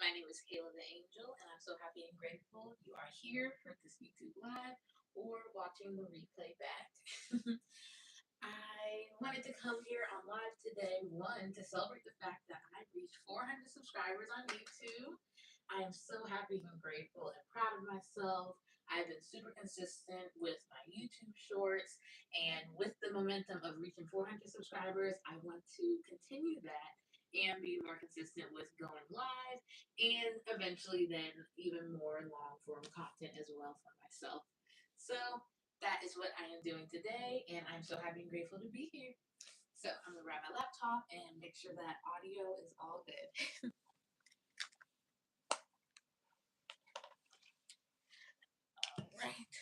My name is Kayla the Angel, and I'm so happy and grateful you are here for this YouTube Live or watching the replay back. I wanted to come here on live today, one, to celebrate the fact that I reached 400 subscribers on YouTube. I am so happy and grateful and proud of myself. I've been super consistent with my YouTube shorts, and with the momentum of reaching 400 subscribers, I want to continue that and be more consistent with going live and eventually then even more long form content as well for myself. So that is what I am doing today, and I'm so happy and grateful to be here. So I'm gonna grab my laptop and make sure that audio is all good. All right,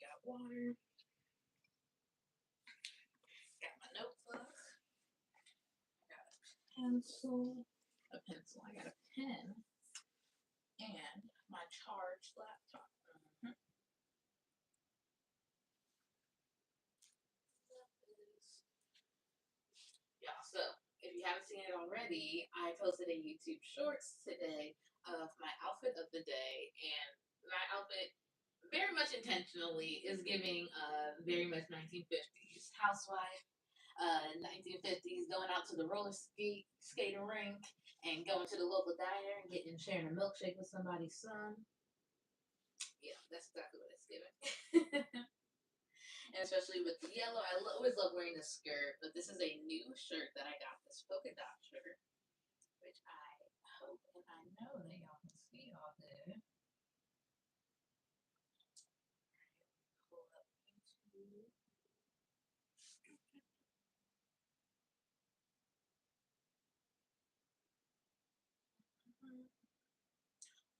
got water, got my notebook, I got a pencil, I got a pen, and my charged laptop. Yeah, so if you haven't seen it already, I posted a YouTube Shorts today of my outfit of the day, and my outfit very much intentionally is giving very much 1950s housewife, 1950s going out to the skating rink and going to the local diner and getting sharing a milkshake with somebody's son. Yeah, that's exactly what it's giving. And especially with the yellow, I always love wearing this skirt, but this is a new shirt that I got, this polka dot shirt, which I hope and I know that y'all can see all good. Pull up YouTube.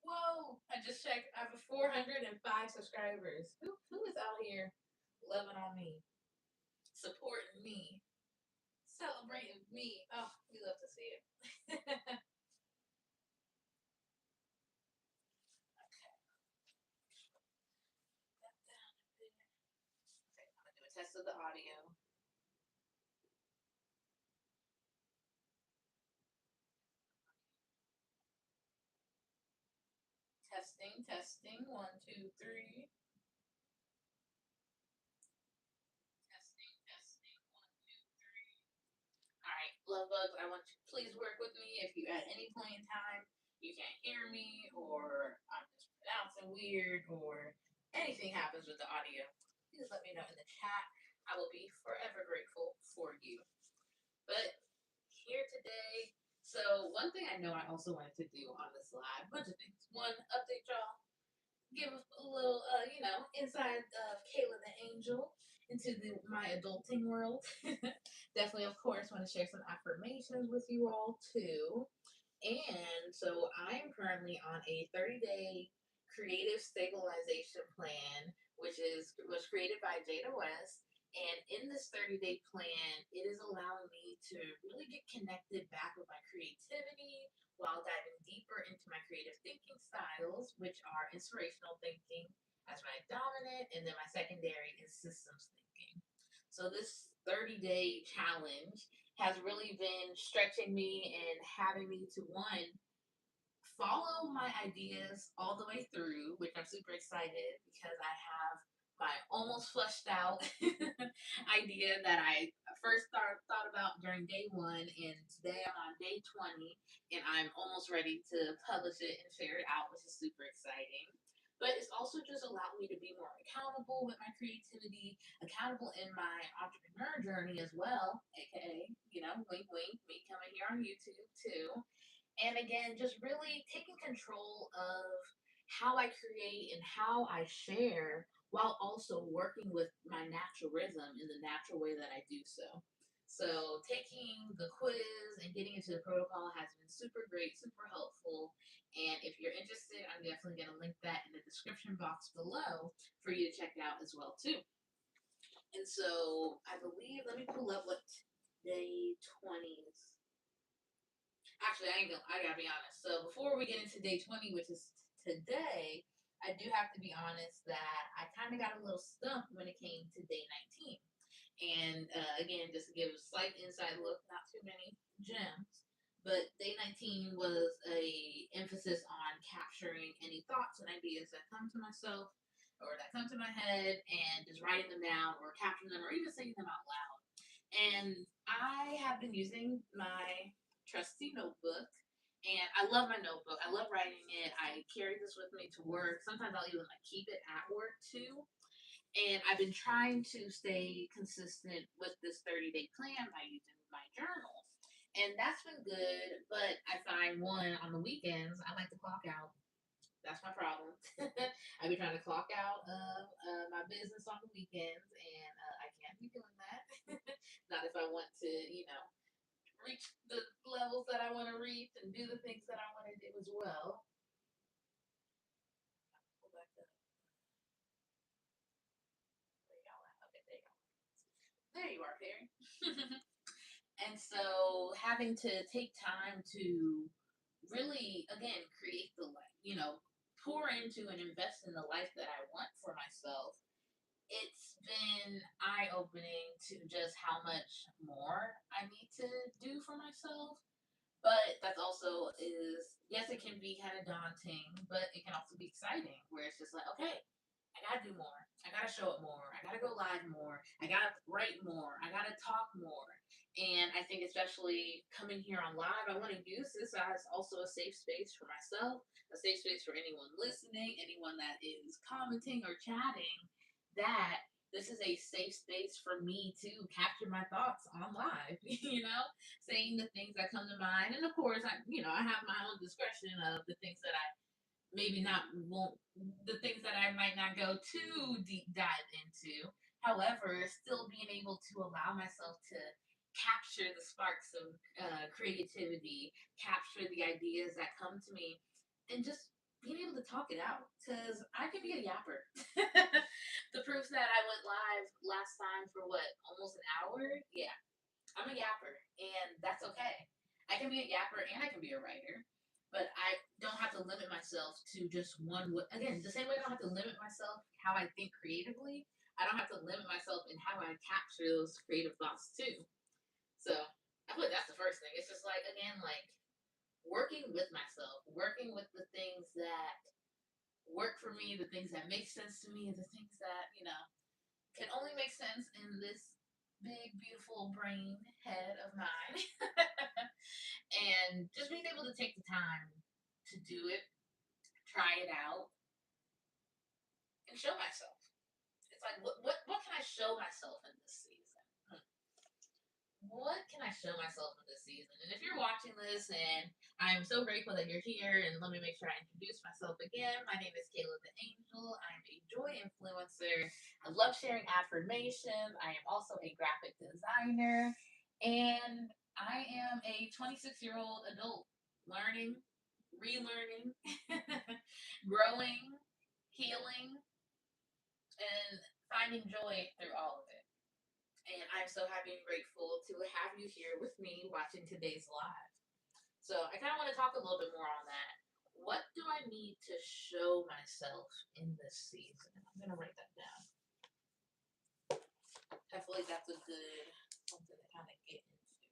Whoa! I just checked. I have 405 subscribers. Who is out here loving on me, supporting me, celebrating me? Oh, we love to see it. Okay, that down a bit. Okay, I'm gonna do a test of the audio. Testing, testing. 1, 2, 3. Testing, testing. 1, 2, 3. All right, love bugs. I want you to please work with me. If you at any point in time you can't hear me, or I'm just pronouncing weird, or anything happens with the audio, please let me know in the chat. I will be forever grateful for you. But here today, so one thing I know I also wanted to do on this live, bunch of things. One, update y'all, give a little, inside of Kayla the Angel into my adulting world. Definitely, of course, want to share some affirmations with you all too. And so I am currently on a 30-day creative stabilization plan, which was created by Jada West. And in this 30-day plan, it is allowing me to really get connected back with my creativity while diving deeper into my creative thinking styles, which are inspirational thinking as my dominant, and then my secondary is systems thinking. So this 30-day challenge has really been stretching me and having me to, one, follow my ideas all the way through, which I'm super excited because I have my almost fleshed out idea that I first thought about during day 1, and today I'm on day 20, and I'm almost ready to publish it and share it out, which is super exciting. But it's also just allowed me to be more accountable with my creativity, accountable in my entrepreneur journey as well, aka, wink wink, me coming here on YouTube too. And again, just really taking control of how I create and how I share while also working with my natural rhythm in the natural way that I do so. So, taking the quiz and getting into the protocol has been super great, super helpful. And if you're interested, I'm definitely going to link that in the description box below for you to check out as well too. And so, I believe, let me pull up what day 20 is. Actually, I gotta be honest. So before we get into day 20, which is today, I do have to be honest that I kind of got a little stumped when it came to day 19. And again, just to give a slight inside look, not too many gems, but day 19 was a emphasis on capturing any thoughts and ideas that come to myself or that come to my head and just writing them down or capturing them or even saying them out loud. And I have been using my trusty notebook. And I love my notebook. I love writing it. I carry this with me to work. Sometimes I'll even like keep it at work too. And I've been trying to stay consistent with this 30-day plan by using my journal. And that's been good, but I find one on the weekends, I like to clock out. That's my problem. I be trying to clock out of my business on the weekends, and I can't be doing that. Not if I want to, reach the levels that I want to reach and do the things that I want to do as well. Pull back up. There y'all at. Okay, there you go. There you are, Perry. And so having to take time to really, again, create the life, pour into and invest in the life that I want for myself, it's been eye opening to just how much more I need to do for myself. But that's also is yes, it can be kind of daunting, but it can also be exciting where it's just like, okay, I gotta do more. I gotta show up more. I gotta go live more. I gotta write more. I gotta talk more. And I think especially coming here on live, I want to use this as also a safe space for myself, a safe space for anyone listening, anyone that is commenting or chatting, that this is a safe space for me to capture my thoughts on live, saying the things that come to mind. And of course, I have my own discretion of the things that I maybe not won't the things that I might not go too deep dive into. However, still being able to allow myself to capture the sparks of creativity, capture the ideas that come to me, and just being able to talk it out because I can be a yapper. The proof that I went live last time for what almost an hour. Yeah, I'm a yapper, and that's okay. I can be a yapper and I can be a writer, but I don't have to limit myself to just one. Again, the same way I don't have to limit myself how I think creatively, I don't have to limit myself in how I capture those creative thoughts too. So I feel like that's the first thing. It's just like again, like working with myself, working with the things that work for me, the things that make sense to me, the things that can only make sense in this big, beautiful brain head of mine. And just being able to take the time to do it, try it out, and show myself. It's like, what can I show myself in this season? What can I show myself in this season? And if you're watching this, and I'm so grateful that you're here, and let me make sure I introduce myself again. My name is Kayla the Angel. I'm a joy influencer. I love sharing affirmations. I am also a graphic designer, and I am a 26-year-old adult learning, relearning, growing, healing, and finding joy through all of it. And I'm so happy and grateful to have you here with me watching today's live. So I kind of want to talk a little bit more on that. What do I need to show myself in this season? I'm going to write that down. I feel like that's a good something to kind of get into.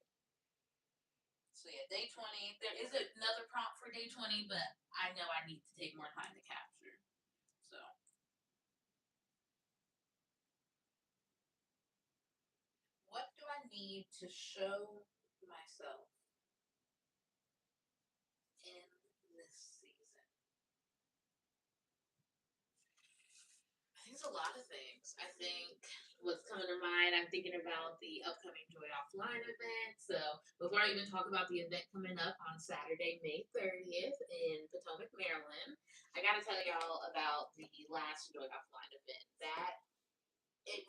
So yeah, day 20. There is another prompt for day 20, but I know I need to take more time to capture. So what do I need to show myself in this season? I think it's a lot of things. I think what's coming to mind, I'm thinking about the upcoming Joy Offline event. So before I even talk about the event coming up on Saturday, May 30th in Potomac, Maryland, I got to tell y'all about the last Joy Offline event. That it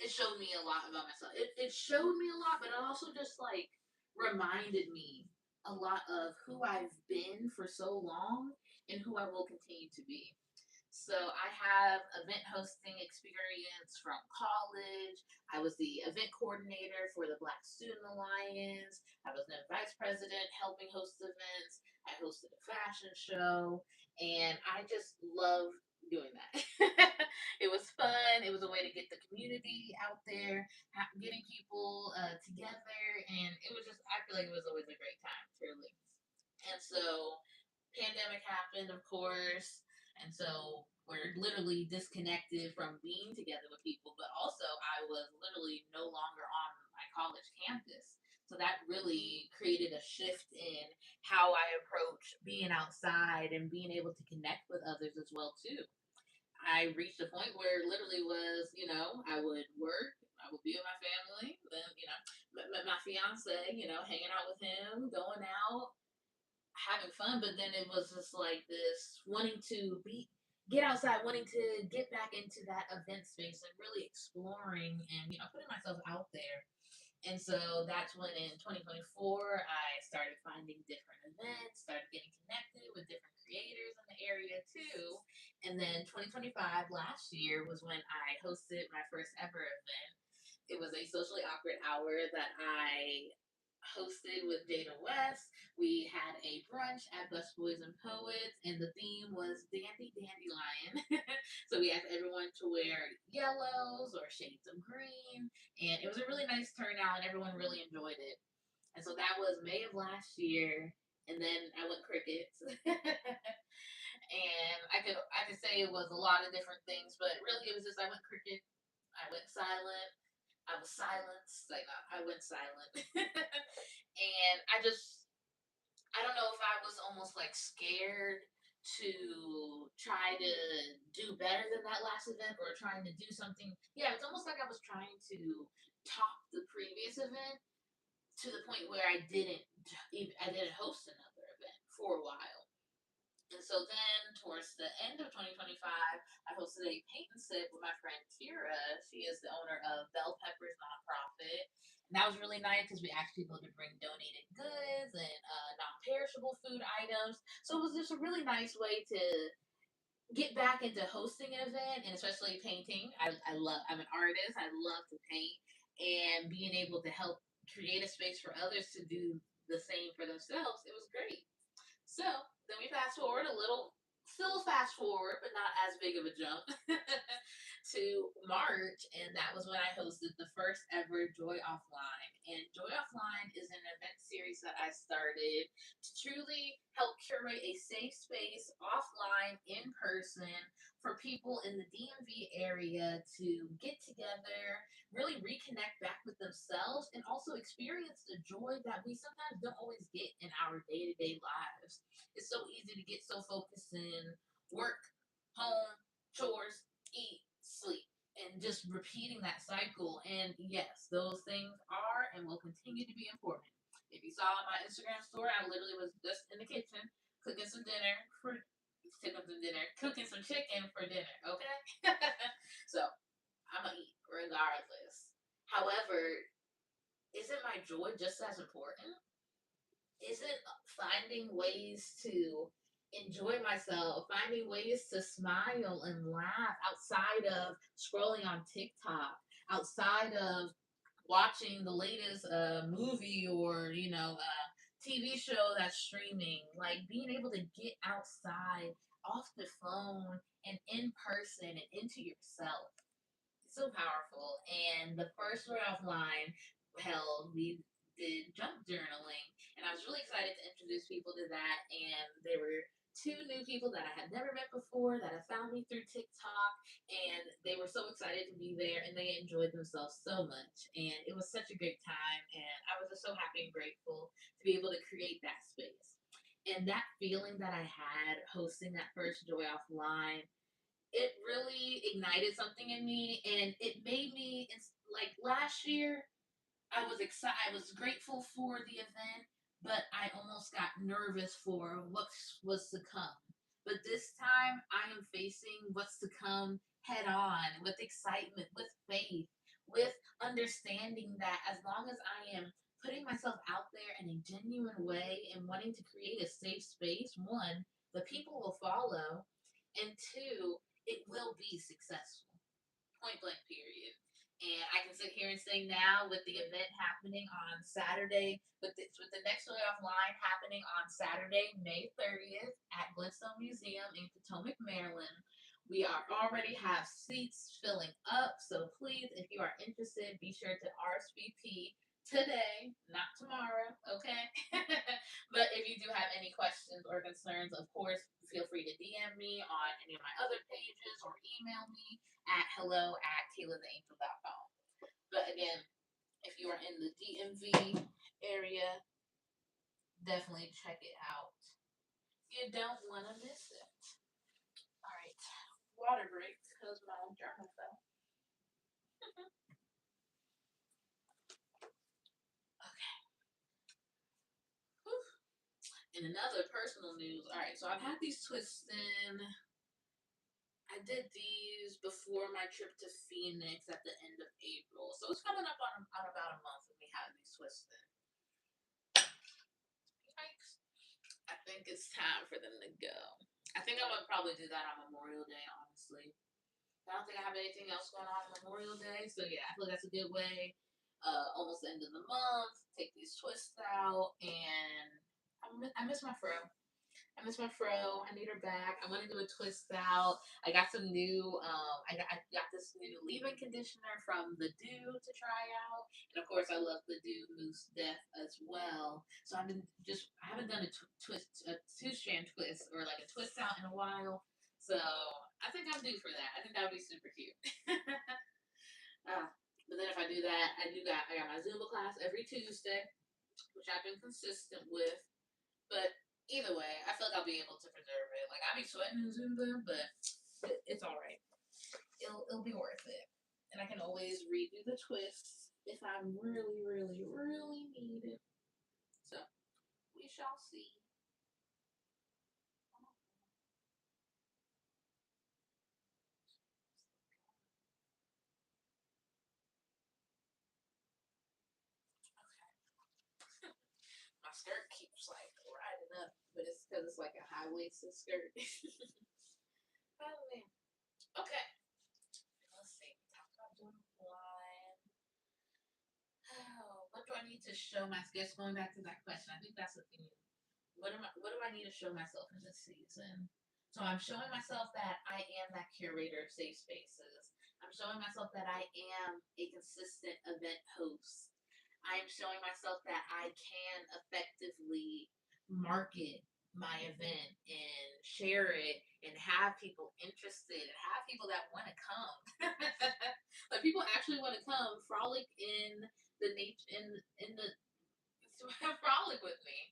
showed me a lot about myself. It showed me a lot, but it also just like reminded me a lot of who I've been for so long and who I will continue to be. So I have event hosting experience from college. I was the event coordinator for the Black Student Alliance. I was the vice president helping host events. I hosted a fashion show, and I just love doing that. It was fun. It was a way to get the community out there, getting people together, and it was just I feel like it was always a great time, truly. And so pandemic happened, of course, and so we're literally disconnected from being together with people. But also, I was literally no longer on my college campus, so that really created a shift in how I approach being outside and being able to connect with others as well too. I reached a point where it literally was, I would work, I would be with my family, then, my fiance, hanging out with him, going out, having fun. But then it was just like this wanting to get outside, wanting to get back into that event space and really exploring and, putting myself out there. And so that's when in 2024, I started finding different events, started getting connected with different creators in the area too. And then 2025, last year, was when I hosted my first ever event. It was a socially awkward hour that I hosted with Jada West. We had a brunch at Busboys and Poets, and the theme was Dandy Dandelion. So we asked everyone to wear yellows or shades of green, and it was a really nice turnout, and everyone really enjoyed it. And so that was May of last year, and then I went crickets. And I could say it was a lot of different things, but really it was just I went cricket, I went silent, I was silenced, like I went silent, and I don't know if I was almost like scared to try to do better than that last event or trying to do something. Yeah, it's almost like I was trying to top the previous event to the point where I didn't host another event for a while. And so then, towards the end of 2025, I hosted a paint and sip with my friend Kira. She is the owner of Bell Peppers nonprofit. And that was really nice because we asked people to bring donated goods and non-perishable food items. So it was just a really nice way to get back into hosting an event and especially painting. I'm an artist. I love to paint, and being able to help create a space for others to do the same for themselves. It was great. So then we fast forward a little, still fast forward, but not as big of a jump to March, and that was when I hosted the first ever Joy Offline. And Joy Offline is an event series that I started to truly help curate a safe space offline, in person, for people in the DMV area to get together, really reconnect back with themselves, and also experience the joy that we sometimes don't always get in our day to day lives. It's so easy to get so focused in work, home, chores, eat, sleep, and just repeating that cycle. And yes, those things are and will continue to be important. If you saw my Instagram story, I literally was just in the kitchen cooking some dinner for cooking some chicken for dinner. Okay, so I'm gonna eat regardless. However, isn't my joy just as important? Isn't finding ways to enjoy myself, finding ways to smile and laugh outside of scrolling on TikTok, outside of watching the latest movie or TV show that's streaming, like being able to get outside, off the phone, and in person and into yourself, so powerful. And the first word offline held, we did jump journaling, and I was really excited to introduce people to that. And there were two new people that I had never met before that had found me through TikTok, and they were so excited to be there, and they enjoyed themselves so much. And it was such a great time, and I was just so happy and grateful to be able to create that space. And that feeling that I had hosting that first Joy Offline, it really ignited something in me, and it made me, it's like last year I was excited, I was grateful for the event, but I almost got nervous for what was to come. But this time I am facing what's to come head on, with excitement, with faith, with understanding that as long as I am putting myself out there in a genuine way and wanting to create a safe space, one, the people will follow, and two, it will be successful. Point blank, period. And I can sit here and say now, with the event happening on Saturday, with the next Way Offline happening on Saturday, May 30th at Glenstone Museum in Potomac, Maryland, we are already have seats filling up. So please, if you are interested, be sure to RSVP today, not tomorrow, okay? But if you do have any questions or concerns, of course, feel free to DM me on any of my other pages or email me at hello@kaylatheangel.com. But again, if you are in the DMV area, definitely check it out. You don't want to miss it. All right, water break because my journal fell. Okay. Whew. In another personal news, all right, so I've had these twists in. I did these before my trip to Phoenix at the end of April. So it's coming up on about a month when we had these twists in. Yikes. I think it's time for them to go. I think I'm gonna probably do that on Memorial Day, honestly. I don't think I have anything else going on Memorial Day. So yeah, I feel like that's a good way. Almost the end of the month, take these twists out, and I miss my fro. I miss my fro. I need her back. I want to do a twist out. I got some new. I got this new leave-in conditioner from the Dew to try out, and of course, I love the Dew Mousse Death as well. So I haven't done a two-strand twist or like a twist out in a while. So I think I'm due for that. I think that would be super cute. uh, but then if I do that, I got my Zumba class every Tuesday, which I've been consistent with. But either way, I feel like I'll be able to preserve it. Like I'll be sweating in Zumba, but it's all right. It'll be worth it, and I can always redo the twists if I really, really, really need it. So we shall see. My skirt keeps like riding up, but it's because it's like a high waisted skirt. Oh man. Okay. Let's see. Talk about doing blind. Oh, what do I need to show my skills? Going back to that question, I think that's the thing. What do I need to show myself in this season? So I'm showing myself that I am that curator of safe spaces. I'm showing myself that I am a consistent event host. I am showing myself that I can effectively market my event and share it and have people interested and have people that want to come. Like people actually want to come frolic in the nature in the frolic with me.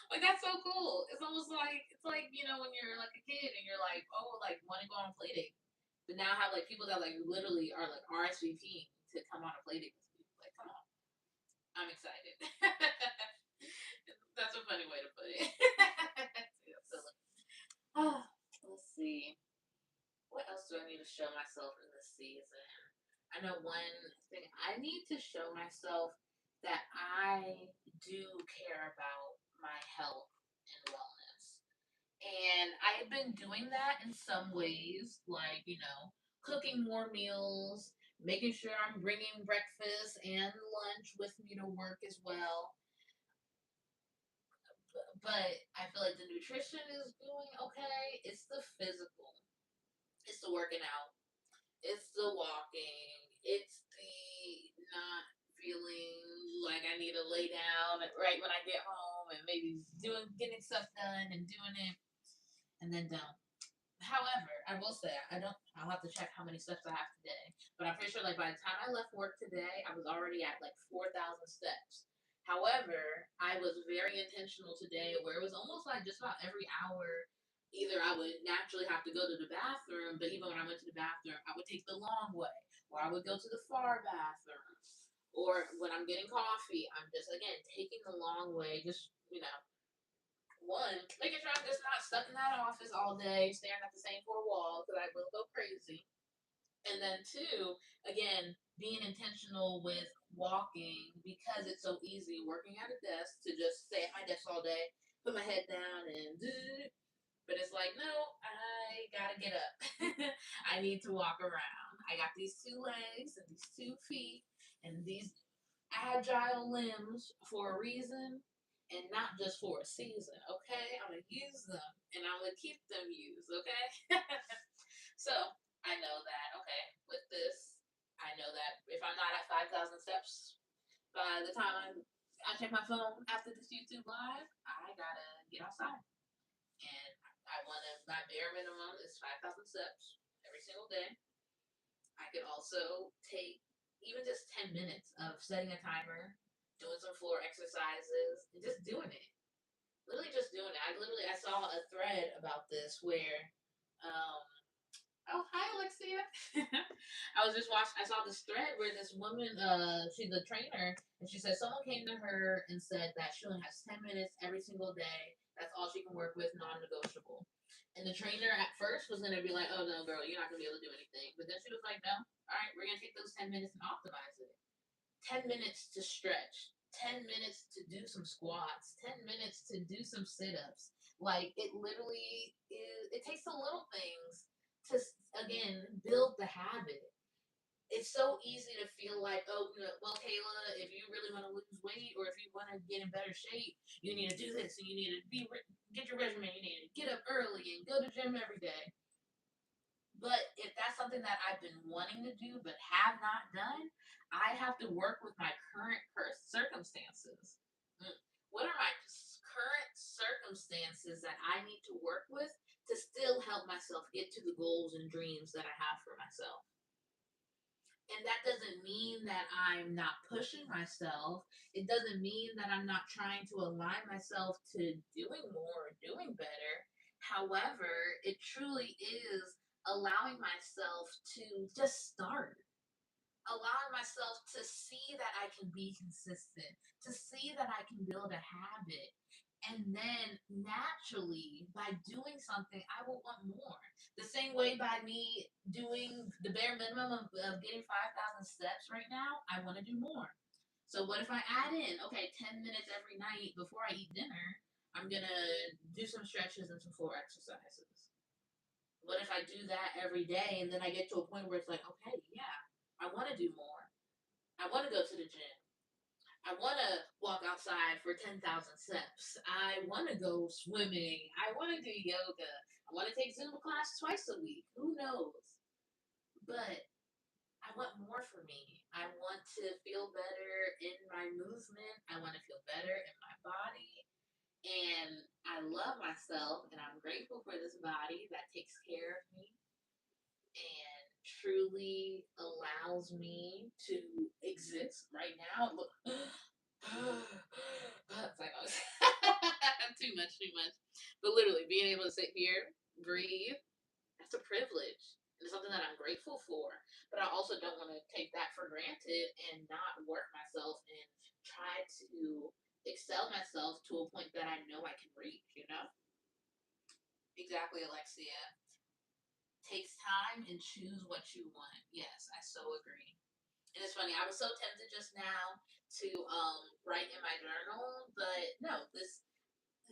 Like that's so cool. It's almost like when you're like a kid and you're like, oh, like want to go on a play date, but now I have like people that like literally are like RSVP to come on a play date with me. Like, come on, I'm excited. That's a funny way to put it. Oh, let's see. What else do I need to show myself in this season? I know one thing I need to show myself that I do care about my health and wellness. And I've been doing that in some ways, like, cooking more meals, making sure I'm bringing breakfast and lunch with me to work as well. But I feel like the nutrition is doing okay. It's the physical, it's the working out, it's the walking. It's the not feeling like I need to lay down right when I get home and maybe getting stuff done and doing it and then don't. However, I will say I don't. I'll have to check how many steps I have today. But I'm pretty sure like by the time I left work today, I was already at like 4,000 steps. However, I was very intentional today, where it was almost like just about every hour. Either I would naturally have to go to the bathroom, but even when I went to the bathroom, I would take the long way, or I would go to the far bathroom, or when I'm getting coffee, I'm just again taking the long way, just one, making sure I'm just not stuck in that office all day, staring at the same four walls, because I will go crazy. And then two, again, being intentional with walking because it's so easy working at a desk to just stay at my desk all day, put my head down and do. But it's like, no, I gotta get up. I need to walk around. I got these two legs and these 2 feet and these agile limbs for a reason and not just for a season, okay? I'm gonna use them and I'm gonna keep them used, okay? So I know that, okay, with this, I know that if I'm not at 5,000 steps By the time I check my phone after this YouTube live, I gotta get outside. And I want to, my bare minimum is 5,000 steps every single day. I could also take even just 10 minutes of setting a timer, doing some floor exercises, and just doing it. Literally just doing it. I saw a thread about this where um, oh, hi, Alexia. I was just watching, I saw this thread where this woman, she's a trainer, and she said someone came to her and said that she only has 10 minutes every single day. That's all she can work with, non negotiable. And the trainer at first was going to be like, oh, no, girl, you're not going to be able to do anything. But then she was like, no, all right, we're going to take those 10 minutes and optimize it. 10 minutes to stretch, 10 minutes to do some squats, 10 minutes to do some sit ups. Like, it literally is, it takes the little things to, again, build the habit. It's so easy to feel like, oh, well, Kayla, if you really want to lose weight or if you want to get in better shape, you need to do this and you need to get your regimen. You need to get up early and go to gym every day. But if that's something that I've been wanting to do but have not done, I have to work with my current circumstances. Mm. What are my current circumstances that I need to work with to still help myself get to the goals and dreams that I have for myself? And that doesn't mean that I'm not pushing myself. It doesn't mean that I'm not trying to align myself to doing more, doing better. However, it truly is allowing myself to just start, allowing myself to see that I can be consistent, to see that I can build a habit. And then naturally, by doing something, I will want more. The same way by me doing the bare minimum of getting 5,000 steps right now, I want to do more. So, what if I add in, okay, 10 minutes every night before I eat dinner, I'm going to do some stretches and some floor exercises. What if I do that every day and then I get to a point where it's like, okay, yeah, I want to do more. I want to go to the gym. I want to walk outside for 10,000 steps. I want to go swimming. I want to do yoga. I want to take Zumba class twice a week. Who knows? But I want more for me. I want to feel better in my movement. I want to feel better in my body. And I love myself and I'm grateful for this body that takes care of me and truly allows me to exist right now. Look, it's like, oh, too much, too much. But literally, being able to sit here, breathe, that's a privilege. It's something that I'm grateful for. But I also don't want to take that for granted and not work myself and try to excel myself to a point that I know I can reach, you know? Exactly, Alexia. Takes time and choose what you want. Yes, I so agree. And it's funny, I was so tempted just now to write in my journal, but no, this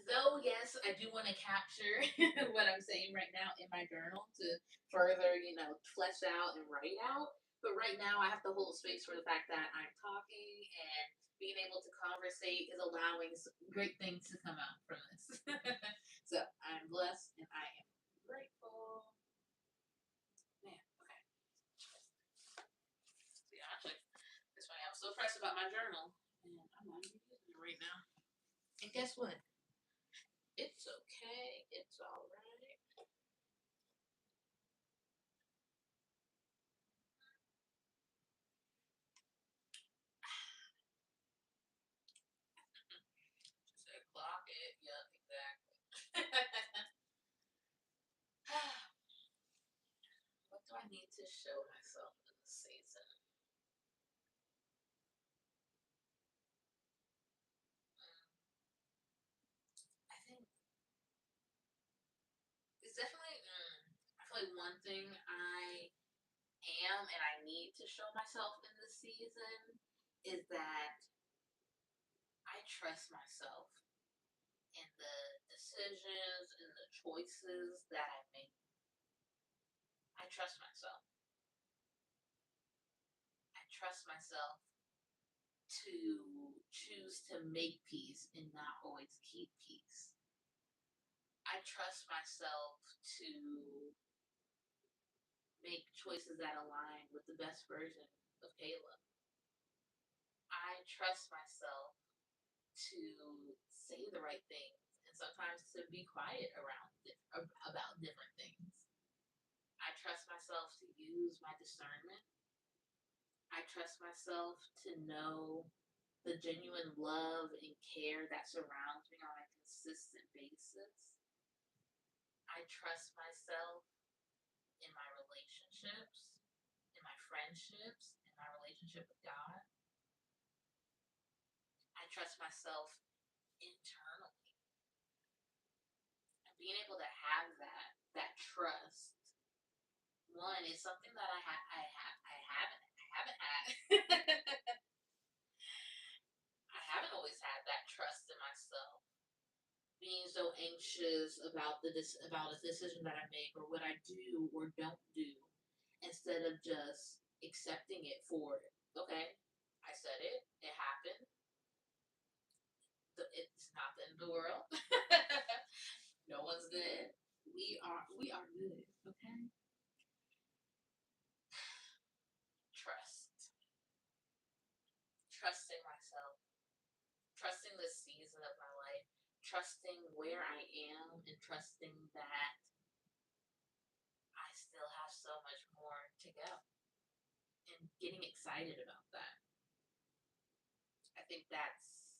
though yes, I do want to capture what I'm saying right now in my journal to further, flesh out and write out. But right now I have to hold space for the fact that I'm talking and being able to conversate is allowing great things to come out from this. So I'm blessed and I am grateful. Man, okay. Yeah, actually, it's funny. I'm so pressed about my journal, and I'm not even using it right now. And guess what? It's okay. It's all right. She said, clock it. Yep, exactly. What do I need to show myself in this season? I think it's definitely. I feel like one thing I am and I need to show myself in this season is that I trust myself in the decisions and the choices that I make. I trust myself. I trust myself to choose to make peace and not always keep peace. I trust myself to make choices that align with the best version of Caleb. I trust myself to say the right things and sometimes to be quiet about different things. I trust myself to use my discernment. I trust myself to know the genuine love and care that surrounds me on a consistent basis. I trust myself in my relationships, in my friendships, in my relationship with God. I trust myself internally. And being able to have that trust, one is something that I haven't had. I haven't always had that trust in myself. Being so anxious about about a decision that I make or what I do or don't do, instead of just accepting it for it. Okay, I said it. It happened. It's not the end of the world. No one's dead. We are good. Okay. Trust. Trusting myself. Trusting this season of my life. Trusting where I am and trusting that I still have so much more to go. And getting excited about that. I think that's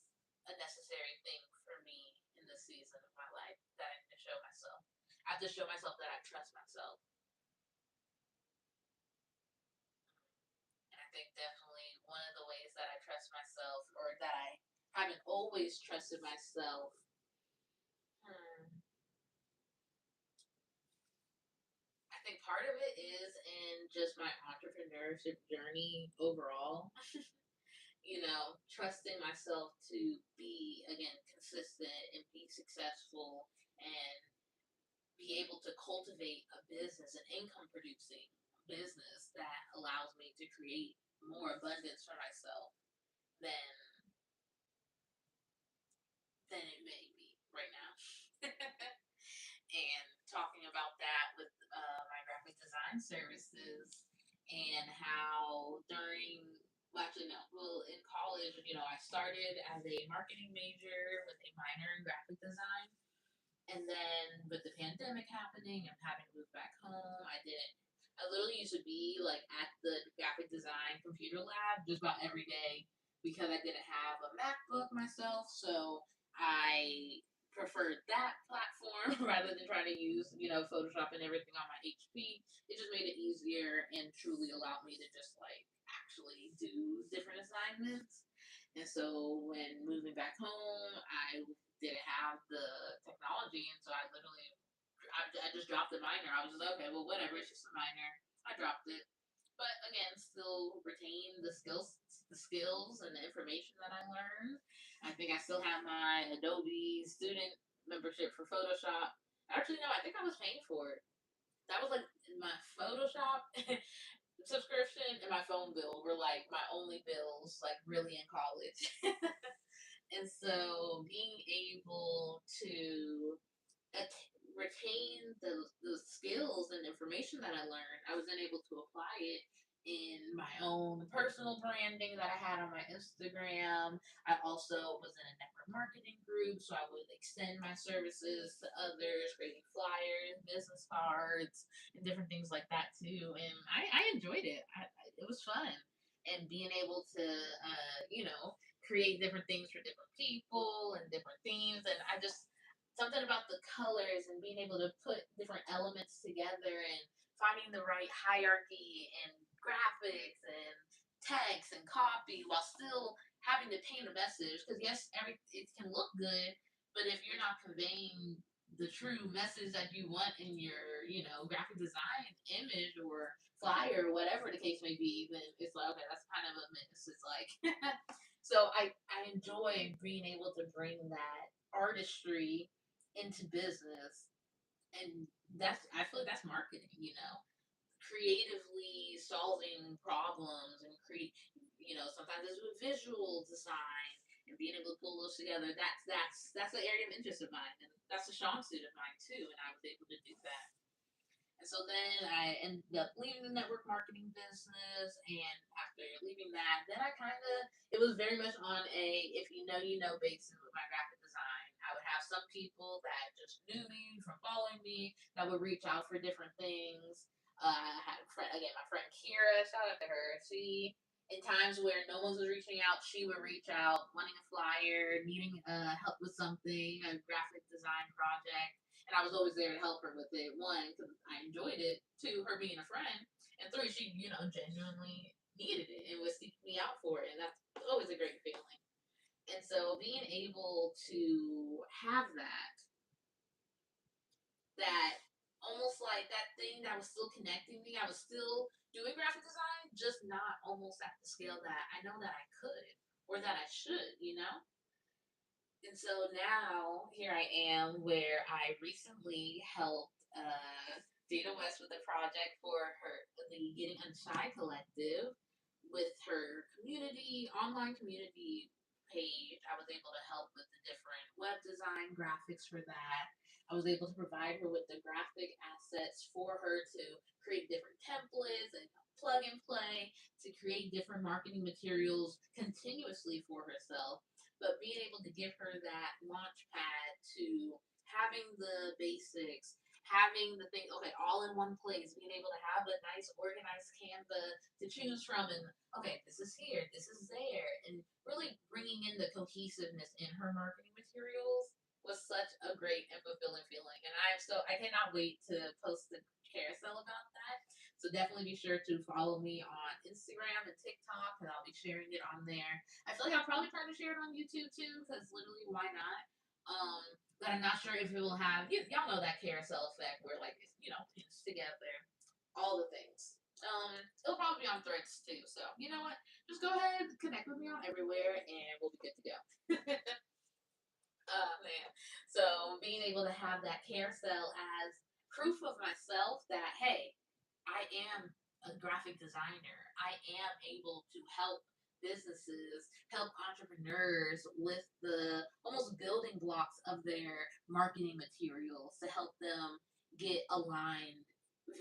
a necessary thing for me in this season of my life that I need to show myself. I have to show myself that I trust myself. And I think definitely one of the ways that I trust myself or that I haven't always trusted myself. Hmm, I think part of it is in just my entrepreneurship journey overall. Trusting myself to be, again, consistent and be successful and be able to cultivate a business, an income producing business that allows me to create more abundance for myself than it may be right now. And talking about that with my graphic design services and how actually no, well, in college, I started as a marketing major with a minor in graphic design. And then with the pandemic happening and having to move back home, I literally used to be like at the graphic design computer lab just about every day because I didn't have a MacBook myself. So I preferred that platform rather than trying to use, Photoshop and everything on my HP. It just made it easier and truly allowed me to just like actually do different assignments. And so when moving back home, I didn't have the technology, and so I just dropped the minor. I was just okay, well, whatever, it's just a minor. I dropped it, but again, still retain the skills and the information that I learned. I think I still have my Adobe student membership for Photoshop. Actually, no, I think I was paying for it. That was like my Photoshop subscription and my phone bill were like my only bills, like really in college. And so being able to retain the skills and information that I learned, I was then able to apply it in my own personal branding that I had on my Instagram. I also was in a network marketing group, so I would extend my services to others, creating flyers, business cards, and different things like that too. And I enjoyed it. It was fun. And being able to, create different things for different people and different themes. And I just, something about the colors and being able to put different elements together and finding the right hierarchy and graphics and text and copy while still having to paint a message. Because yes, it can look good, but if you're not conveying the true message that you want in your, graphic design image or flyer or whatever the case may be, then it's like, okay, that's kind of a miss. It's like, so I enjoy being able to bring that artistry into business, and I feel like that's marketing. Creatively solving problems and sometimes it's with visual design and being able to pull those together. That's an area of interest of mine, and that's a strong suit of mine too. And I was able to do that. And so then I ended up leaving the network marketing business. And after leaving that, then I kind of, it was very much on a if you know basis with my graphic design. I would have some people that just knew me from following me that would reach out for different things. I had a friend, again, my friend Kira, shout out to her. She, in times where no one was reaching out, she would reach out wanting a flyer, needing help with something, a graphic design project. And I was always there to help her with it. One, because I enjoyed it. Two, her being a friend. And three, she, genuinely needed it and was seeking me out for it. And that's always a great feeling. And so being able to have that almost like that thing that was still connecting me. I was still doing graphic design, just not almost at the scale that I know that I could or that I should. And so now here I am where I recently helped Data West with a project for her, the Getting Unshy Collective, with her community, online community page. I was able to help with the different web design graphics for that. I was able to provide her with the graphic assets for her to create different templates and plug and play to create different marketing materials continuously for herself. But being able to give her that launch pad to having the basics, having the thing, okay, all in one place, being able to have a nice organized Canva to choose from, and okay, this is here, this is there, and really bringing in the cohesiveness in her marketing materials was such a great and fulfilling feeling. And I cannot wait to post the carousel about that. So definitely be sure to follow me on Instagram and TikTok, and I'll be sharing it on there. I feel like I'll probably try to share it on YouTube too, because literally, why not? But I'm not sure if it will have y'all know that carousel effect where like it's pinced together, all the things. It'll probably be on Threads too. So you know what? Just go ahead, connect with me on everywhere, and we'll be good to go. Oh man. So being able to have that carousel as proof of myself that hey, I am a graphic designer. I am able to help businesses, help entrepreneurs with the almost building blocks of their marketing materials to help them get aligned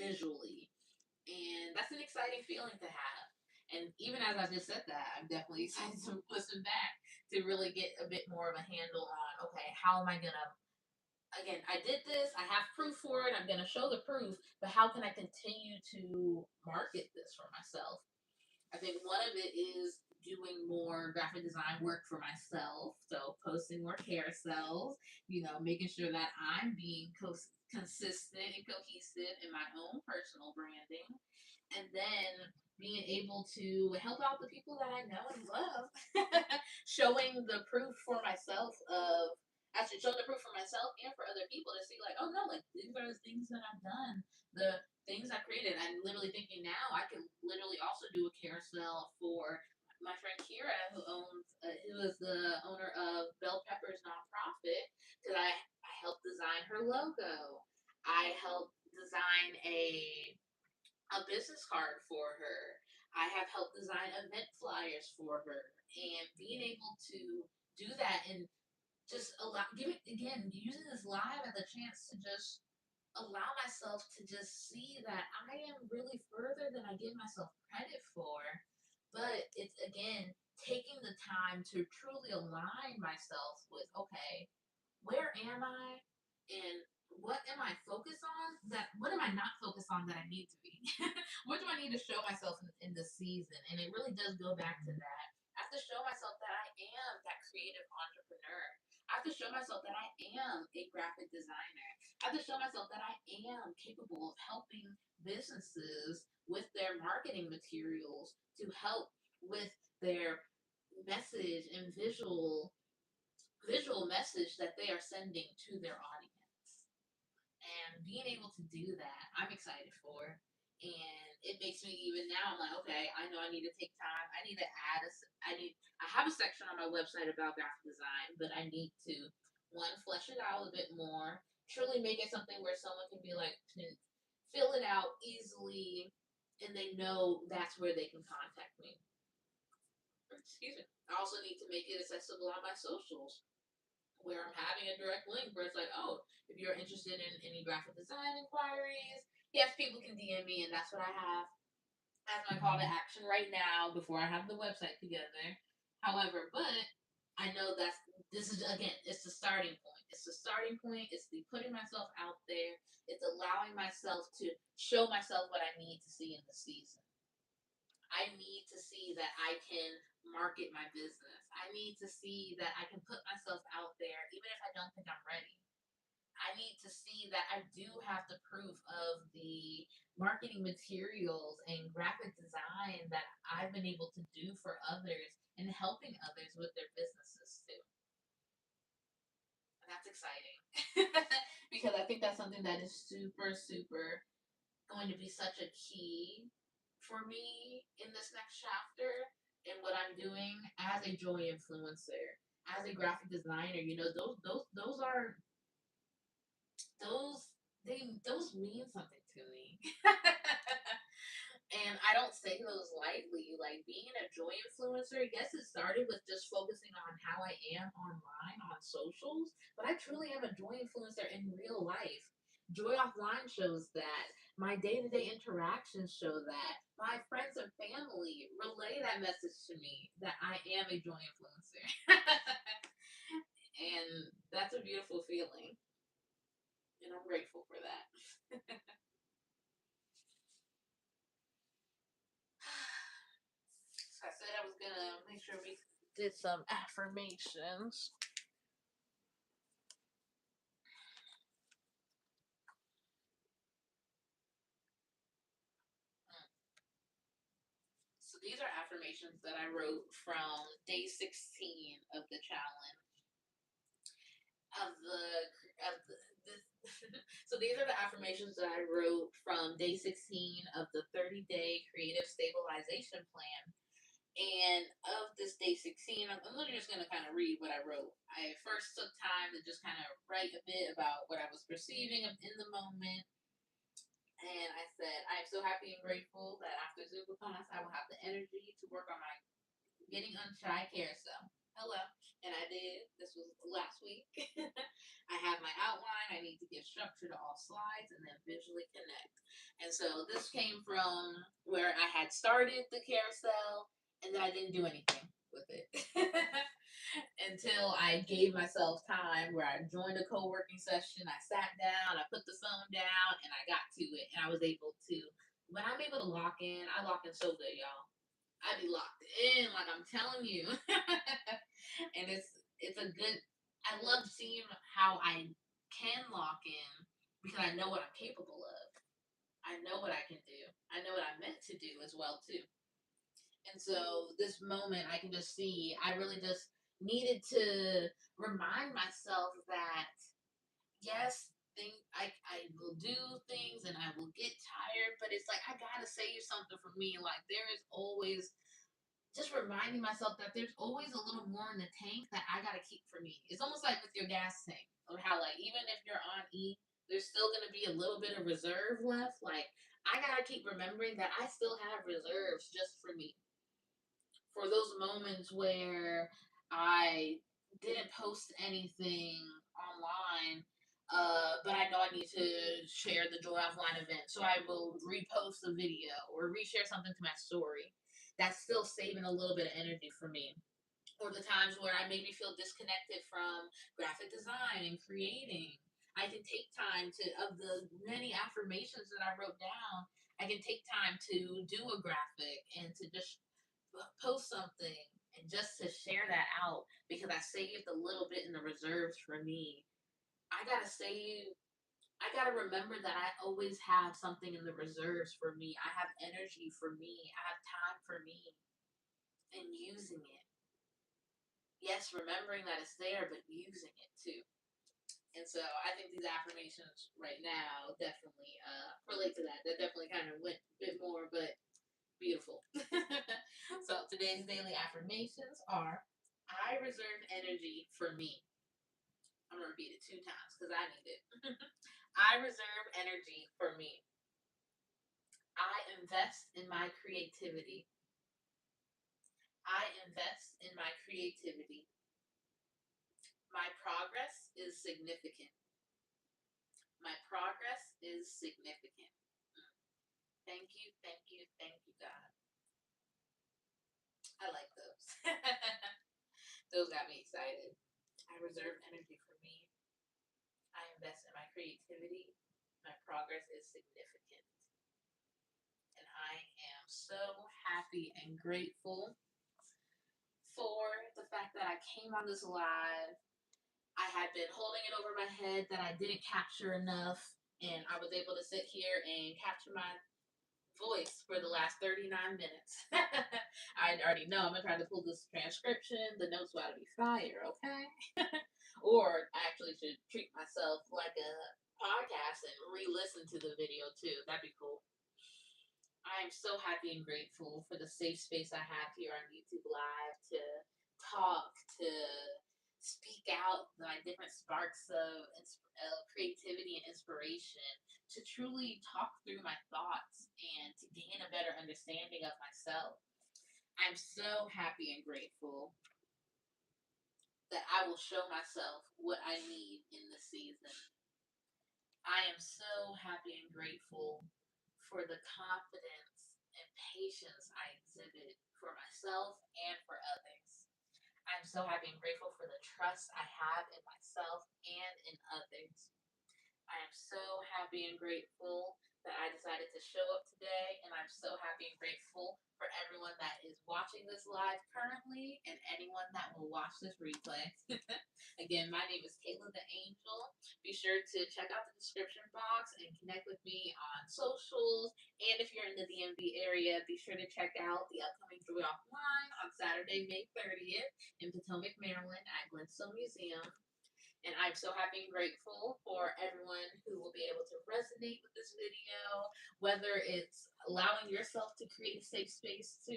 visually. And that's an exciting feeling to have. And even as I just said that, I'm definitely excited to listen back to really get a bit more of a handle on okay, how am I gonna again, I did this, I have proof for it, I'm going to show the proof, but how can I continue to market this for myself? I think one of it is doing more graphic design work for myself. So posting more carousels, making sure that I'm being consistent and cohesive in my own personal branding. And then being able to help out the people that I know and love, showing the proof for myself of actually showing the proof for myself and for other people to see like, oh no, like these are the things that I've done, the things I created. I'm literally thinking now I can literally also do a carousel for my friend Kira, who is the owner of Bell Peppers nonprofit, because I helped design her logo. I helped design a business card for her. I have helped design event flyers for her, and being able to do that and just allow give it again using this live as a chance to just allow myself to just see that I am really further than I give myself credit for. But it's again taking the time to truly align myself with okay, where am I and what am I focused on that what am I not focused on that I need to be? What do I need to show myself in this season? And it really does go back to that. I have to show myself that I am that creative entrepreneur. I have to show myself that I am a graphic designer. I have to show myself that I am capable of helping businesses with their marketing materials to help with their message and visual message that they are sending to their audience. And being able to do that, I'm excited for. And it makes me even now. I'm like, okay, I know I need to take time. I need to add a. I have a section on my website about graphic design, but I need to one flesh it out a bit more. Truly make it something where someone can be like, can fill it out easily, and they know that's where they can contact me. Excuse me. I also need to make it accessible on my socials. where I'm having a direct link where it's like, oh, if you're interested in any graphic design inquiries, yes, people can DM me, and that's what I have as my call to action right now before I have the website together. However, but I know that's this is again, it's the starting point. It's the starting point. It's the putting myself out there. It's allowing myself to show myself what I need to see in the season. I need to see that I can market my business. I need to see that I can put myself out there even if I don't think I'm ready. I need to see that I do have the proof of the marketing materials and graphic design that I've been able to do for others and helping others with their businesses too. And that's exciting because I think that's something that is super, super going to be such a key for me in this next chapter in what I'm doing as a joy influencer, as a graphic designer. You know, those are those those mean something to me. And I don't say those lightly. Like being a joy influencer, yes, it started with just focusing on how I am online on socials, but I truly am a joy influencer in real life. Joy offline shows that. My day to day interactions show that. My friends and family relay that message to me that I am a joy influencer. And that's a beautiful feeling. And I'm grateful for that. So I said I was gonna make sure we did some affirmations. So these are affirmations that I wrote from day 16 of the challenge of the so these are the affirmations that I wrote from day 16 of the 30-day creative stabilization plan. And of this day 16, I'm literally just going to kind of read what I wrote. I first took time to just kind of write a bit about what I was perceiving in the moment. And I said, I am so happy and grateful that after Zumba class, I will have the energy to work on my getting unshy carousel. Hello. And I did. This was last week. I have my outline. I need to give structure to all slides and then visually connect. And so this came from where I had started the carousel and then I didn't do anything with it. Until I gave myself time where I joined a co-working session, I sat down, I put the phone down, and I got to it, and I was able to. When I'm able to lock in, I lock in so good, y'all. I be locked in, like I'm telling you, and it's a good. I love seeing how I can lock in because I know what I'm capable of. I know what I can do. I know what I'm meant to do as well too. And so this moment, I can just see, I really just needed to remind myself that, yes, I will do things and I will get tired, but it's like, I gotta save something for me. Like, there is always, just reminding myself that there's always a little more in the tank that I gotta keep for me. It's almost like with your gas tank, or how, like, even if you're on E, there's still gonna be a little bit of reserve left. Like, I gotta keep remembering that I still have reserves just for me for those moments where I didn't post anything online, but I know I need to share the Joy Offline event, so I will repost the video or reshare something to my story. That's still saving a little bit of energy for me. Or the times where I maybe feel disconnected from graphic design and creating. I can take time to, of the many affirmations that I wrote down, I can take time to do a graphic and to just post something and just to share that out because I saved a little bit in the reserves for me. I gotta save. I gotta remember that I always have something in the reserves for me. I have energy for me. I have time for me and using it. Yes, remembering that it's there, but using it too. And so I think these affirmations right now definitely relate to that. That definitely kind of went a bit more, but beautiful. So today's daily affirmations are: I reserve energy for me. I'm gonna repeat it 2 times because I need it. I reserve energy for me. I invest in my creativity. I invest in my creativity. My progress is significant. My progress is significant. Mm. Thank you, thank you, God. I like those. Those got me excited. I reserve energy for me. I invest in my creativity. My progress is significant. And I am so happy and grateful for the fact that I came on this live. I had been holding it over my head that I didn't capture enough, and I was able to sit here and capture my voice for the last 39 minutes. I already know I'm gonna try to pull this transcription. The notes about to be fire, okay? Or I actually should treat myself like a podcast and re-listen to the video too. That'd be cool. I am so happy and grateful for the safe space I have here on YouTube Live to talk, to speak out my different sparks of creativity and inspiration, to truly talk through my thoughts and to gain a better understanding of myself. I'm so happy and grateful that I will show myself what I need in the season. I am so happy and grateful for the confidence and patience I exhibit for myself and for others. I'm so happy and grateful for the trust I have in myself and in others. I am so happy and grateful that I decided to show up today, and I'm so happy and grateful for everyone that is watching this live currently and anyone that will watch this replay. Again, my name is Kayla the Angel. Be sure to check out the description box and connect with me on socials. And if you're in the DMV area, be sure to check out the upcoming Joy Offline on Saturday, May 30th in Potomac, Maryland at Glenstone Museum. And I'm so happy and grateful for everyone who will be able to resonate with this video, whether it's allowing yourself to create a safe space to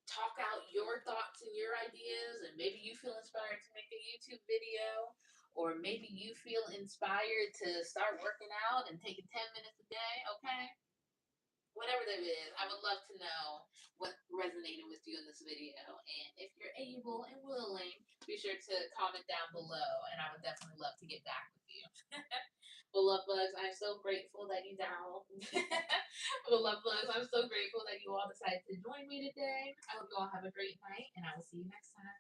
talk out your thoughts and your ideas, and maybe you feel inspired to make a YouTube video, or maybe you feel inspired to start working out and taking 10 minutes a day, okay? Whatever that is, I would love to know what resonated with you in this video. And if you're able and willing, be sure to comment down below, and I would definitely love to get back with you. Well, love bugs, I'm so grateful that you down. Well, love bugs, I'm so grateful that you all decided to join me today. I hope you all have a great night, and I will see you next time.